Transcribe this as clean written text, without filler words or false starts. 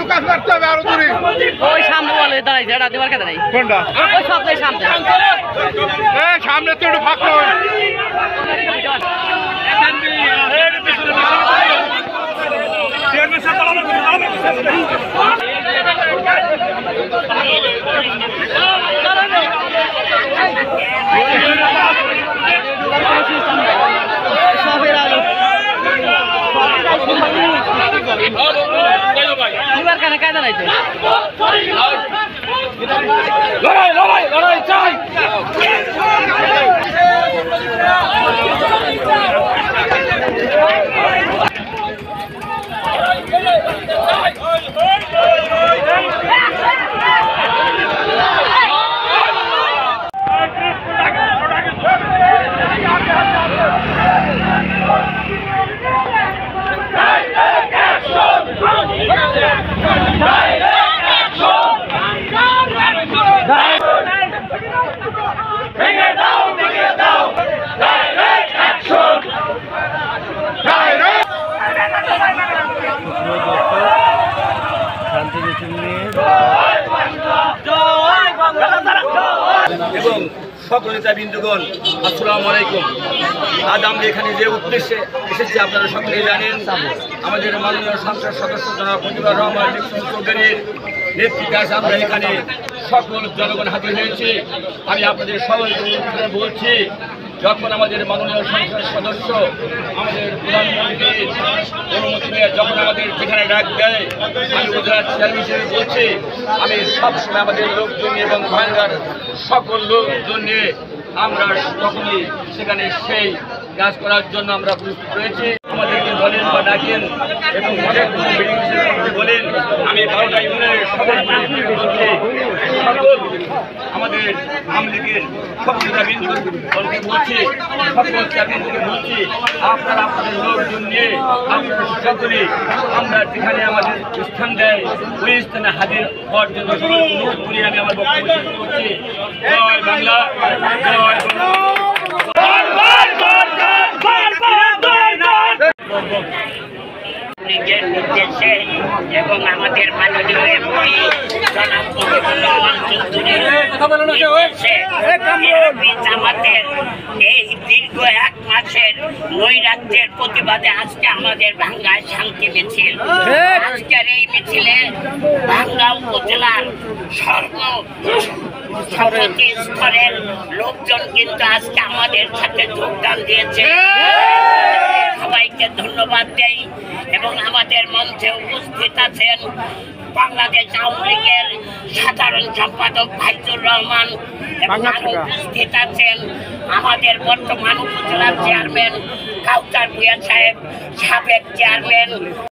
Lucas মারতে হবে আরো দূরে। ওই সামনে বলে দাঁড়াই যেটা দিবার কে দাঁড়াই কোনটা? ওই সবটাই সামনে এই সামনে তো একটু ফাঁক নয়। দিবার কেন কায়দা নাই তো লড়াই লড়াই লড়াই চাই। এবং সকল নেতাবৃন্দগণ আসসালামু আলাইকুম। আজ আমরা এখানে যে উদ্দেশ্যে এসেছি আপনারা সকলেই জানেন। আমাদের মাননীয় সংসদ সদস্য জনাব মুজিবুর রহমান চৌধুরীর নেতৃত্বে আমরা এখানে সকল জনগণ হাজির হয়েছি। আমি আপনাদের সকলকে বলছি, যখন আমাদের মাননীয় সংসদ সদস্য আমাদের প্রধানমন্ত্রীর অনুমতি নিয়ে যখন আমাদের যেখানে ডাক দেয়, আমি গুজরাট চেয়ারম্যান হিসেবে বলছি, আমি সবসময় আমাদের লোকজন এবং ভাঙ্গার সকল লোকজন নিয়ে আমরা তখনই সেখানে সেই কাজ করার জন্য আমরা প্রস্তুত রয়েছি। আমাদেরকে বলেন বা ডাকেন এবং বলেন, আমি 12টা ইউনিয়নের সকল বলছি, সকল আমাদের আমলিগের সকল নেতাবৃন্দকে বলছি, সকল নেতাবৃন্দকে বলছি, আপনারা আপনাদের লোকজন নিয়ে আপনারা সকলে আমরা যেখানে আমাদের স্থান দেয় ওই স্থানে হাজির হওয়ার জন্য অনুরোধ করি। আমি আমার বক্তব্য শেষ করছি। জয় বাংলা, জয় বাংলা। নিজের নির্দেশে এবং আমাদের মাননীয় এমপি জনাব মুজিবুর রহমান চৌধুরীর নির্দেশে জামাতের এই দীর্ঘ 1 মাসের নৈরাজ্যের প্রতিবাদে আজকে আমাদের ভাঙ্গায় শান্তি মিছিল। আজকের এই মিছিলে ভাঙ্গা উপজেলার সর্বপ্রতি স্তরের লোকজন কিন্তু আজকে আমাদের সাথে যোগদান দিয়েছে। সবাইকে ধন্যবাদ দেই এবং আমাদের মঞ্চে উপস্থিত আছেন বাংলাদেশ আওয়ামী লীগের সাধারণ সম্পাদক ভাইজুর রহমান এবং উপস্থিত আছেন আমাদের বর্তমান উপজেলার চেয়ারম্যান কাউসার ভূঁইয়া সাহেব, সাবেক চেয়ারম্যান